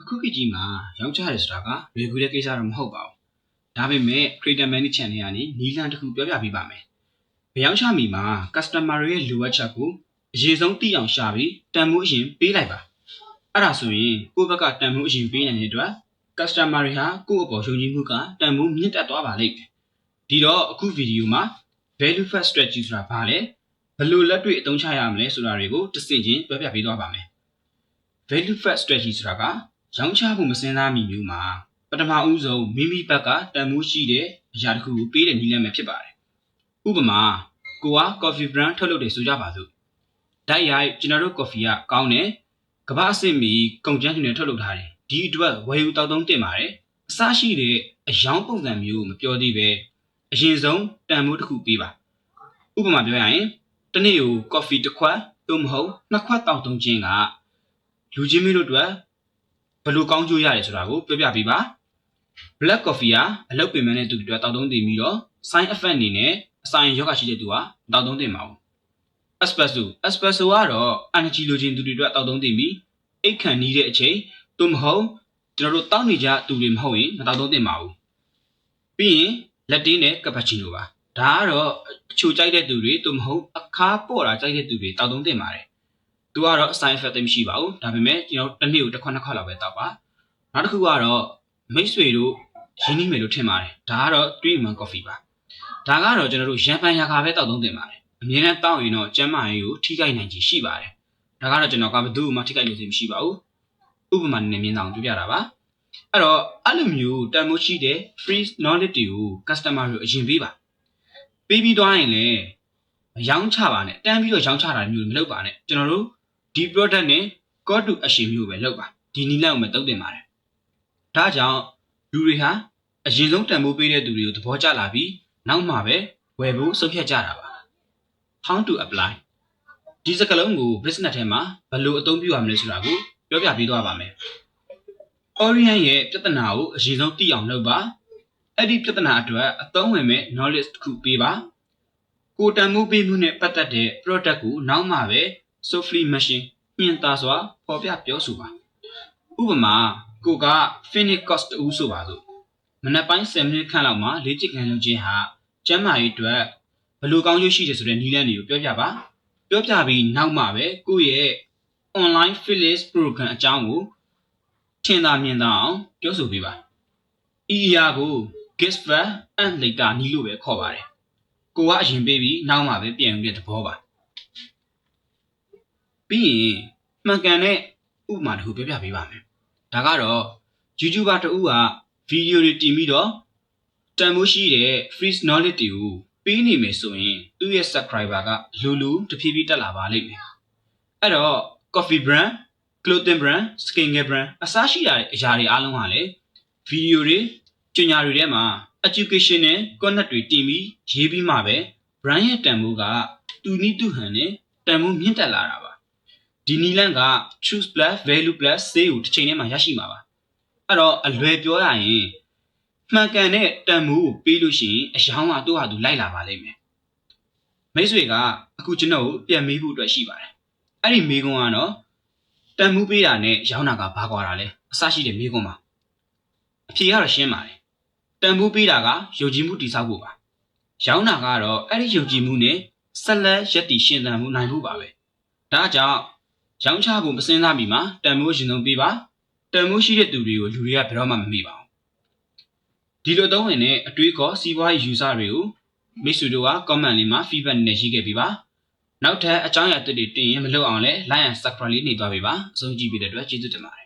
အခုခေတ်ကြီးမှာရောင်းချရဲဆိုတာကလွယ်ကူတဲ့ကိစ္စတော့မဟုတ်ပါဘူး။ဒါပေမဲ့ Creator Money Channel ကနေနီလန်တစ်ခုပြောပြပေးပါမယ်။ရောင်းချမီမှာ customer တွေရဲ့လိုအပ်ချက်ကိုအရေးဆုံးသိအောင်ရှာပြီးတန်ဖိုးအရင်ပေးလိုက်ပါ။အဲ့ဒါဆိုရင်ကိုယ့်ဘက်ကတန်ဖိုးအရင်ပေးနိုင်တဲ့အတွက် customer တွေဟာကိုယ့်အပေါ်ယုံကြည်မှုကတန်ဖိုးမြင့်တက်သွားပါလိမ့်မယ်။ဒီတော့အခုဗီဒီယိုမှာ value first strategy ဆိုတာဘာလဲဘယ်လိုလက်တွေ့အသုံးချရမလဲဆိုတာတွေကိုတစ်ဆင့်ချင်းပြောပြပေးသွားပါမယ်။ value first strategy ဆိုတာကရောင်းချဖို့မစင်စားမိမျိုးမှာပထမဦးဆုံးမိမိဘက်ကတန်ဖိုးရှိတဲ့အရာတစ်ခုကိုပေးတဲ့နည်းလမ်းပဲဖြစ်ပါတယ်။ဥပမာကိုက coffee brand ထုတ်လုပ်တယ်ဆိုကြပါစို့။တိုက်ရိုက်ကျွန်တော်တို့ coffee ကကောင်းတယ်။ကမ္ဘာအဆင့်မီကုန်ကျန်းတွေထုတ်လုပ်ထားတယ်။ဒီအတွက်ဝယ်ယူတောက်သုံးတင်ပါတယ်။အစရှိတဲ့အယောင်ပုံစံမျိုးမပြောသေးပဲအရင်ဆုံးတန်ဖိုးတစ်ခုပေးပါ။ဥပမာပြောရရင်တနေ့ကို coffee တစ်ခွက်သို့မဟုတ်နှစ်ခွက်တောက်သုံးခြင်းကလူချင်းမျိုးတို့အတွက်ဘယ်လိုကောင်းကျိုးရတယ်ဆိုတာကိုပြောပြပေးပါ Black coffee ကအလုပ်ပင်ပန်းတဲ့သူတွေအတွက်တောက်သုံးတင်ပြီးတော့ side effect အနေနဲ့အစာရင်ရောဂါရှိတဲ့သူကတောက်သုံးတင်ပါဘူး Espresso ကတော့ energy လိုချင်သူတွေအတွက်တောက်သုံးတင်ပြီးအိတ်ခံနီးတဲ့အချိန်သို့မဟုတ်ကျွန်တော်တို့တောက်နေကြသူတွေမဟုတ်ရင်မတောက်သုံးတင်ပါဘူးပြီးရင် latte နဲ့ cappuccino ပါဒါကတော့အချိုကြိုက်တဲ့သူတွေသို့မဟုတ်အခါပေါ့တာကြိုက်တဲ့သူတွေတောက်သုံးတင်ပါတယ်သူကတော့ side effect မရှိပါဘူးဒါပေမဲ့ကျွန်တော်တစ်နေ့ကိုတစ်ခွက်နှစ်ခွက်လောက်ပဲတောက်ပါနောက်တစ်ခုကတော့မိတ်ဆွေတို့ရင်းနှီးမယ်လို့ထင်ပါတယ်ဒါကတော့ 3-in-1 coffee ပါဒါကတော့ကျွန်တော်တို့ရန်ပန်ရာခါပဲတောက်သုံးတင်ပါတယ်အမြဲတမ်းတောက်ရင်တော့ကျန်းမာရေးကိုထိခိုက်နိုင်ခြေရှိပါတယ်ဒါကတော့ကျွန်တော်ကဘယ်သူမှထိခိုက်လို့မရှိပါဘူးဥပမာနဲ့မြင်အောင်ပြပြတာပါအဲ့တော့အဲ့လိုမျိုးတန်ဖိုးရှိတဲ့ free knowledge တွေကို customer တွေအရင်ပေးပါပေးပြီးသွားရင်လည်းရောင်းချပါနဲ့တန်းပြီးတော့ရောင်းချတာမျိုးမလုပ်ပါနဲ့ကျွန်တော်တို့ဒီ product နဲ့ call to action မျိုးပဲလုပ်ပါဒီနည်းလမ်းကိုမတုံ့တင်ပါတယ်ဒါကြောင့်လူတွေဟာအရင်ဆုံးတန်ဖိုးပေးတဲ့သူတွေကိုသဘောကျလာပြီးနောက်မှပဲဝယ်ဖို့ဆုံးဖြတ်ကြတာပါ how to apply ဒီစကားလုံးကို business ထဲမှာဘယ်လိုအသုံးပြုရမလဲဆိုတာကိုပြောပြပေးသွားပါမယ် Orient ရဲ့ပြဿနာကိုအရင်ဆုံးသိအောင်လုပ်ပါအဲ့ဒီပြဿနာအတွက်အသုံးဝင်မဲ့ knowledge တစ်ခုပေးပါကိုတန်ဖိုးပေးမှုနဲ့ပတ်သက်တဲ့ product ကိုနောက်မှပဲ softly machine ညင်သာစွာပေါ်ပြပြောဆိုပါဥပမာကိုက finish cost တူဆိုပါစို့မနက်ပိုင်း10မိနစ်ခန့်လောက်မှာလေ့ကျင့်ခန်းလုပ်ခြင်းဟာကျန်းမာရေးအတွက်ဘယ်လိုကောင်းကျိုးရှိတယ်ဆိုတဲ့နည်းလမ်းတွေကိုပြောပြပါပြောပြပြီးနောက်မှပဲကိုယ့်ရဲ့ online fitness program အကြောင်းကိုထင်သာမြင်သာအောင်ပြောဆိုပေးပါဤအရာကို guest first and later နည်းလို့ပဲခေါ်ပါတယ်ကိုကအရင်ပေးပြီးနောက်မှပဲပြန်ယူတဲ့သဘောပါပြီးရင်မှန်ကန်တဲ့ဥပမာတစ်ခုပြောပြပေးပါမယ်ဒါကတော့ YouTuber တဦးကဗီဒီယိုတွေတင်ပြီးတော့တန်ဖိုးရှိတဲ့ free knowledge တွေကိုပေးနေမယ်ဆိုရင်သူ့ရဲ့ subscriber ကလူတဖြည်းဖြည်းတက်လာပါလိမ့်မယ်အဲ့တော့ coffee brand clothing brand skin care brand အစားရှိတဲ့အရာတွေအားလုံးဟာလည်းဗီဒီယိုတွေကြေညာတွေထဲမှာ education နဲ့ content တွေတင်ပြီးရေးပြီးမှပဲ brand ရဲ့တန်ဖိုးကတူနီးတူဟန်နဲ့တန်ဖိုးမြင့်တက်လာတာပါဒီနီလန်းက choose plus value plus sale ကိုတစ်ချိန်ထဲမှာရရှိမှာပါအဲ့တော့အလွယ်ပြောရရင်မှန်ကန်တဲ့တန်ဖိုးကိုပေးလို့ရှိရင်အယောင်ကသူ့ဟာသူလိုက်လာပါလိမ့်မယ်မိတ်ဆွေကအခုကျွန်တော်ကိုပြန်မေးဖို့အတွက်ရှိပါတယ်အဲ့ဒီမေးခွန်းကတော့တန်ဖိုးပေးတာနဲ့ရောင်းတာကဘာကွာတာလဲအစရှိတဲ့မေးခွန်းပါအဖြေကတော့ရှင်းပါတယ်တန်ဖိုးပေးတာကယုံကြည်မှုတည်ဆောက်ဖို့ပါရောင်းတာကတော့အဲ့ဒီယုံကြည်မှုနဲ့ဆက်လက်ရည်တည်ရှင်သန်မှုနိုင်ဖို့ပါပဲဒါကြောင့်ရောင်းချဖို့မစင်စားမီမှာတန်ဖိုးရှင်ဆုံးပေးပါတန်ဖိုးရှိတဲ့သူတွေကိုလူတွေကဘယ်တော့မှမမေ့ပါဘူးဒီလိုသုံးဝင်တဲ့အတွေးခေါ်စီးပွားရေး user တွေကိုမိတ်ဆွေတို့က comment လေးမှာ feedback နဲ့ရေးခဲ့ပေးပါနောက်ထပ်အကြောင်းအရာတွေတင်ရင်မလုပ်အောင်လဲ like and subscribe လေးနှိပ်သွားပေးပါအဆုံးကြည့်ပေးတဲ့အတွက်ကျေးဇူးတင်ပါတယ်